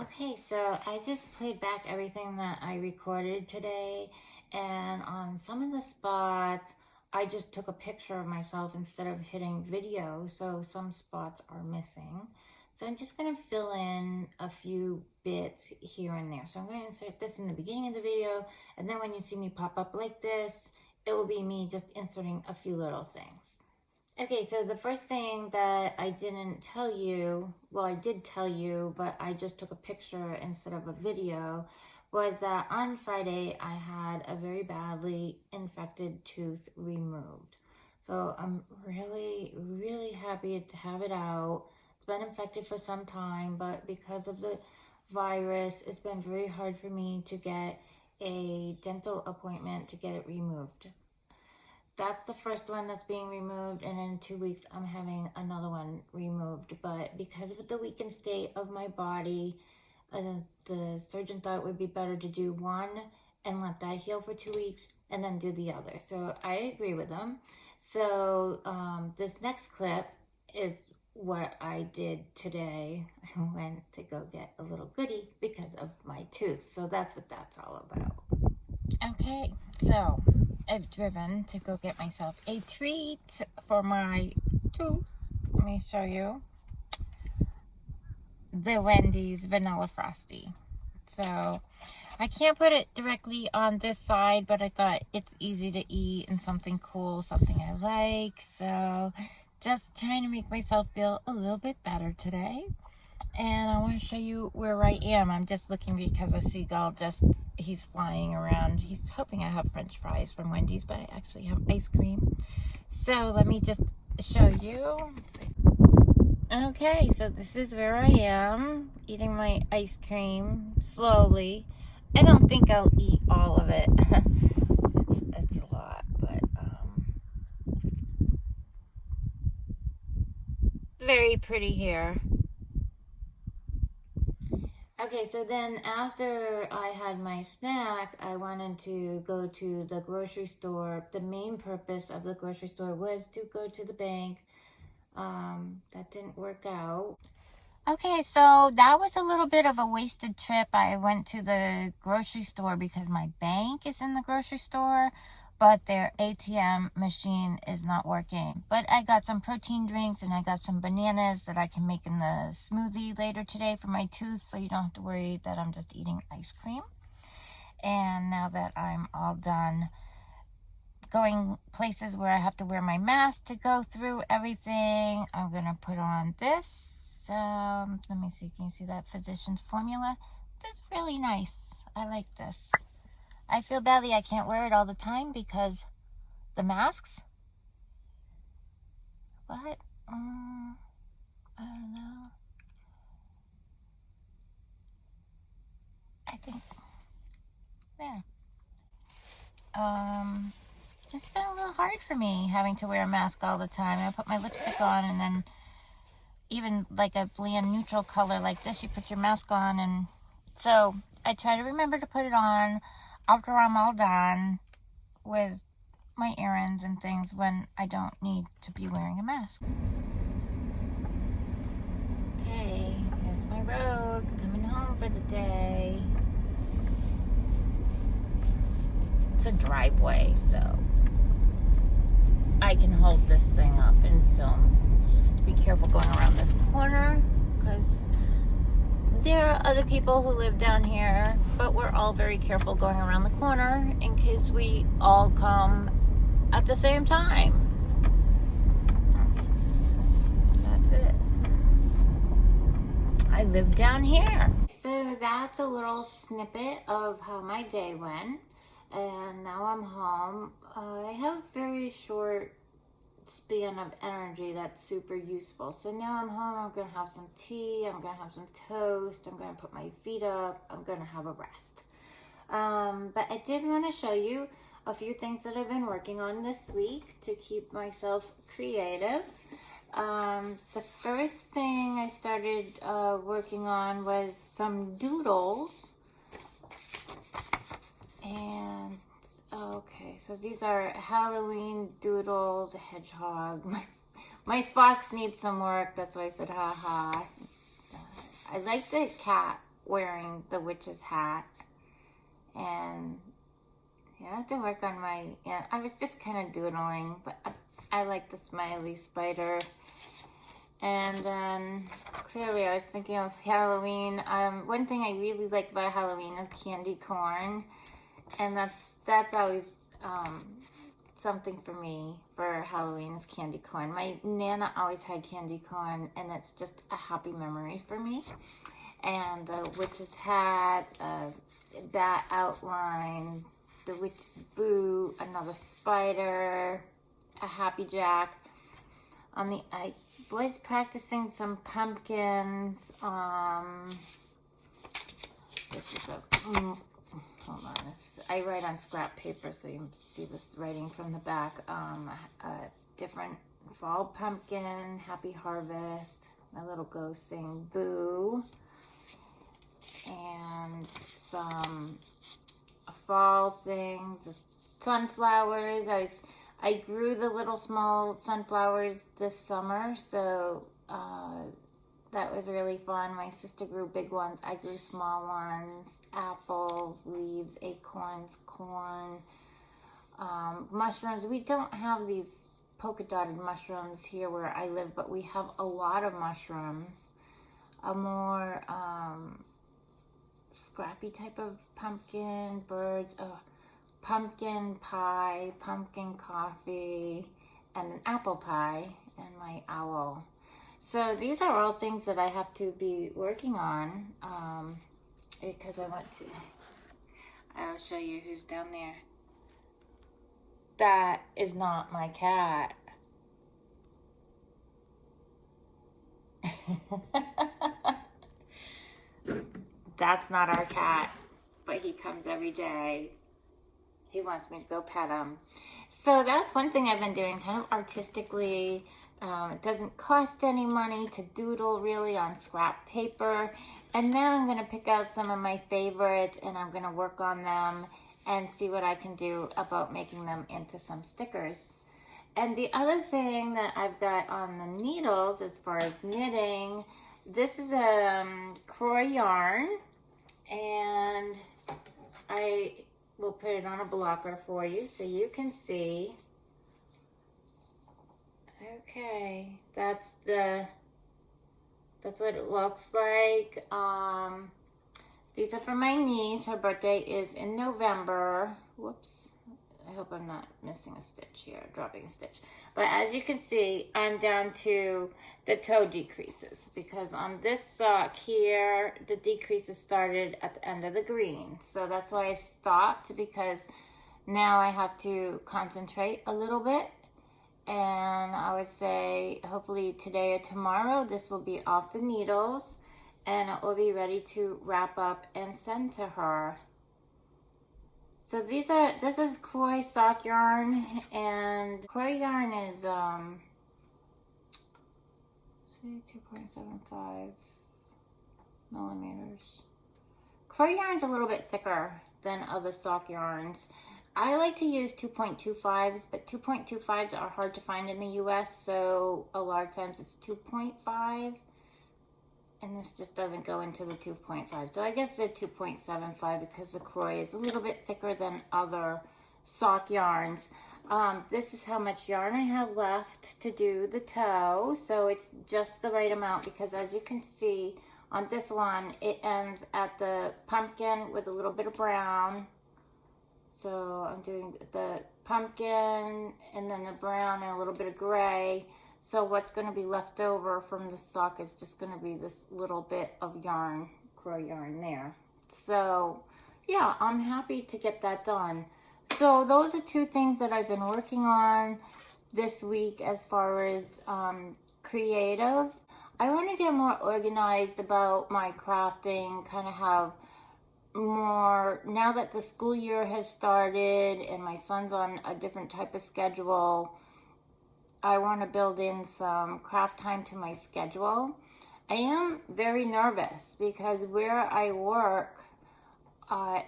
Okay, so I just played back everything that I recorded today, and on some of the spots, I just took a picture of myself instead of hitting video, so some spots are missing. So I'm just going to fill in a few bits here and there. So I'm going to insert this in the beginning of the video, and then when you see me pop up like this, it will be me just inserting a few little things. Okay, so the first thing that I didn't tell you, well, I did tell you, but I just took a picture instead of a video, was that on Friday I had a very badly infected tooth removed. So I'm really, really happy to have it out. It's been infected for some time, but because of the virus, it's been very hard for me to get a dental appointment to get it removed. That's the first one that's being removed, and in 2 weeks I'm having another one removed. But because of the weakened state of my body, the surgeon thought it would be better to do one and let that heal for 2 weeks and then do the other. So I agree with them. So this next clip is what I did today. I went to go get a little goodie because of my tooth. So that's what that's all about. Okay, so I've driven to go get myself a treat for my tooth. Let me show you. The Wendy's Vanilla Frosty. So I can't put it directly on this side, but I thought it's easy to eat and something cool, something I like. So just trying to make myself feel a little bit better today. And I want to show you where I am. I'm just looking because a seagull he's flying around. He's hoping I have French fries from Wendy's, but I actually have ice cream. So let me just show you. Okay, so this is where I am, eating my ice cream slowly. I don't think I'll eat all of it. it's a lot, but very pretty here. Okay, so then after I had my snack, I wanted to go to the grocery store. The main purpose of the grocery store was to go to the bank. That didn't work out. Okay, so that was a little bit of a wasted trip. I went to the grocery store because my bank is in the grocery store, but their ATM machine is not working. But I got some protein drinks and I got some bananas that I can make in the smoothie later today for my tooth, so you don't have to worry that I'm just eating ice cream. And now that I'm all done going places where I have to wear my mask to go through everything, I'm going to put on this. Let me see, can you see that Physicians Formula? That's really nice. I like this. I feel badly I can't wear it all the time because the masks. But, I don't know. I think, there. It's been a little hard for me having to wear a mask all the time. I put my lipstick on, and then even like a bland neutral color like this, you put your mask on, and so I try to remember to put it on after I'm all done with my errands and things when I don't need to be wearing a mask. Okay, here's my road, coming home for the day. It's a driveway, so I can hold this thing up and film. Just be careful going around this corner because there are other people who live down here, but we're all very careful going around the corner in case we all come at the same time. That's it. I live down here. So that's a little snippet of how my day went. And now I'm home. I have a very short span of energy that's super useful. So now I'm home, I'm gonna have some tea, I'm gonna have some toast, I'm gonna put my feet up, I'm gonna have a rest. But I did want to show you a few things that I've been working on this week to keep myself creative. The first thing I started working on was some doodles. And okay, so these are Halloween doodles, a hedgehog. My fox needs some work, that's why I said haha. I like the cat wearing the witch's hat. And yeah, I have to work on my, yeah, I was just kind of doodling, but I like the smiley spider. And then clearly I was thinking of Halloween. One thing I really like about Halloween is candy corn. And that's always something for me for Halloween is candy corn. My Nana always had candy corn, and it's just a happy memory for me. And the witch's hat, that outline, the witch's boot, another spider, a happy jack. I was practicing some pumpkins. This is hold on. I write on scrap paper, so you can see this writing from the back. A different fall pumpkin, happy harvest. My little ghost saying boo. And some fall things, sunflowers. I grew the little small sunflowers this summer, so that was really fun. My sister grew big ones. I grew small ones, apples, leaves, acorns, corn, mushrooms. We don't have these polka dotted mushrooms here where I live, but we have a lot of mushrooms. A more scrappy type of pumpkin, birds, pumpkin pie, pumpkin coffee, and an apple pie, and my owl. So these are all things that I have to be working on because I'll show you who's down there. That is not my cat. That's not our cat, but he comes every day. He wants me to go pet him. So that's one thing I've been doing kind of artistically. It doesn't cost any money to doodle really on scrap paper. And now I'm going to pick out some of my favorites and I'm going to work on them and see what I can do about making them into some stickers. And the other thing that I've got on the needles as far as knitting, this is a Croy yarn, and I will put it on a blocker for you so you can see. Okay, that's what it looks like. These are for my niece. Her birthday is in November. Whoops. I hope I'm not missing a stitch here, dropping a stitch. But as you can see, I'm down to the toe decreases because on this sock here, the decreases started at the end of the green. So that's why I stopped, because now I have to concentrate a little bit. And I would say hopefully today or tomorrow, this will be off the needles and it will be ready to wrap up and send to her. So this is Croy sock yarn, and Croy yarn is 2.75 millimeters. Croy yarn's a little bit thicker than other sock yarns. I like to use 2.25s, but 2.25s are hard to find in the US, so a lot of times it's 2.5. And this just doesn't go into the 2.5. So I guess the 2.75 because the Croy is a little bit thicker than other sock yarns. This is how much yarn I have left to do the toe. So it's just the right amount because as you can see on this one, it ends at the pumpkin with a little bit of brown. So I'm doing the pumpkin and then the brown and a little bit of gray. So what's going to be left over from the sock is just going to be this little bit of yarn, Croy yarn there. So yeah, I'm happy to get that done. So those are two things that I've been working on this week as far as creative. I want to get more organized about my crafting, kind of have more, now that the school year has started and my son's on a different type of schedule, I want to build in some craft time to my schedule. I am very nervous because where I work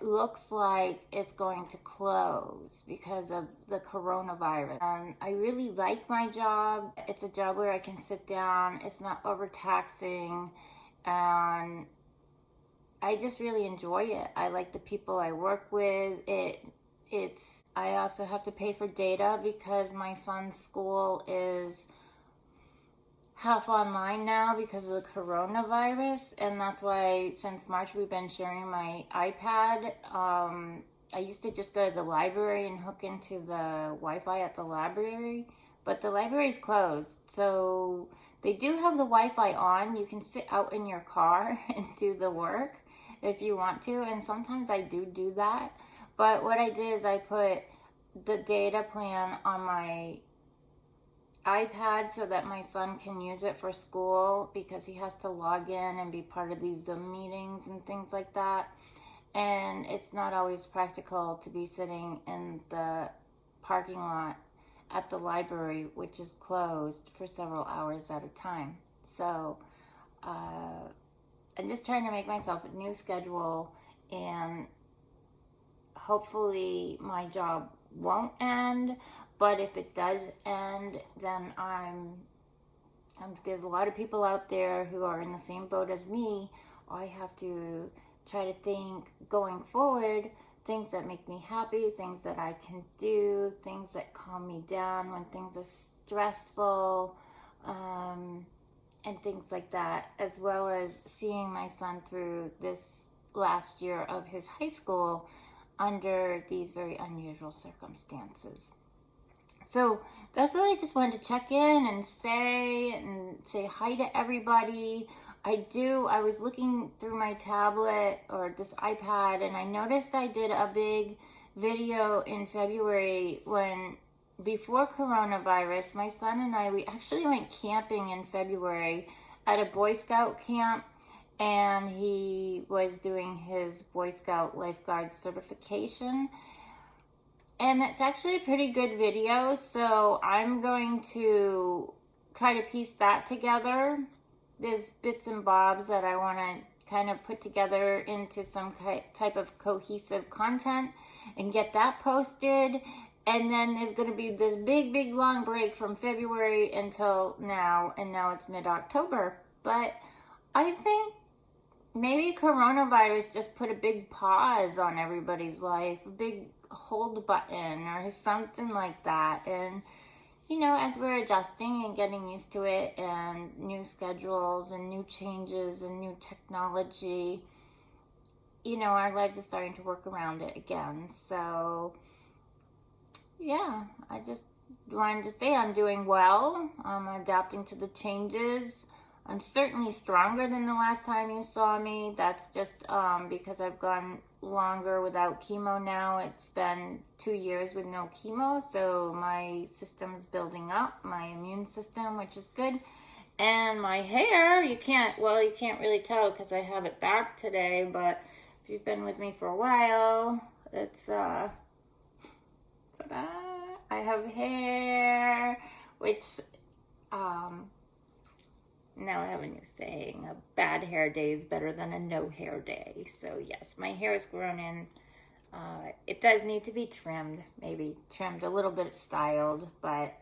looks like it's going to close because of the coronavirus. And I really like my job. It's a job where I can sit down. It's not overtaxing. And I just really enjoy it. I like the people I work with. I also have to pay for data because my son's school is half online now because of the coronavirus, and that's why since March we've been sharing my iPad. I used to just go to the library and hook into the Wi-Fi at the library, but the library's closed. So they do have the Wi-Fi on. You can sit out in your car and do the work if you want to, and sometimes I do that. But what I did is I put the data plan on my iPad so that my son can use it for school because he has to log in and be part of these Zoom meetings and things like that. And it's not always practical to be sitting in the parking lot at the library, which is closed for several hours at a time. So I'm just trying to make myself a new schedule, and hopefully my job won't end. But if it does end, then there's a lot of people out there who are in the same boat as me. I have to try to think going forward, things that make me happy, things that I can do, things that calm me down when things are stressful, and things like that, as well as seeing my son through this last year of his high school under these very unusual circumstances. So that's what I just wanted to check in and say hi to everybody. I was looking through my tablet or this iPad, and I noticed I did a big video in February before coronavirus. My son and we actually went camping in February at a Boy Scout camp, and he was doing his Boy Scout lifeguard certification. And it's actually a pretty good video, so I'm going to try to piece that together. There's bits and bobs that I want to kind of put together into some type of cohesive content and get that posted. And then there's going to be this big, long break from February until now, and now it's mid-October. But I think maybe coronavirus just put a big pause on everybody's life, a big hold button or something like that. And as we're adjusting and getting used to it, and new schedules and new changes and new technology, our lives are starting to work around it again. So yeah, I just wanted to say I'm doing well. I'm adapting to the changes. I'm certainly stronger than the last time you saw me. That's just because I've gone longer without chemo now. It's been 2 years with no chemo, so my system's building up, my immune system, which is good. And my hair, you can't really tell because I have it back today, but if you've been with me for a while, it's ta-da! I have hair, which now I have a new saying: a bad hair day is better than a no hair day. So yes, my hair is grown in. It does need to be trimmed, maybe trimmed a little bit, styled, but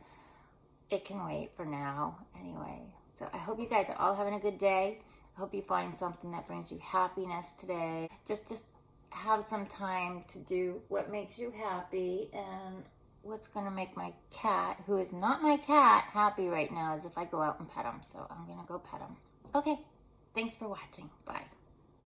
it can wait for now. Anyway, so I hope you guys are all having a good day. I hope you find something that brings you happiness today. Just have some time to do what makes you happy. And what's going to make my cat, who is not my cat, happy right now is if I go out and pet him. So I'm going to go pet him. Okay, thanks for watching. Bye.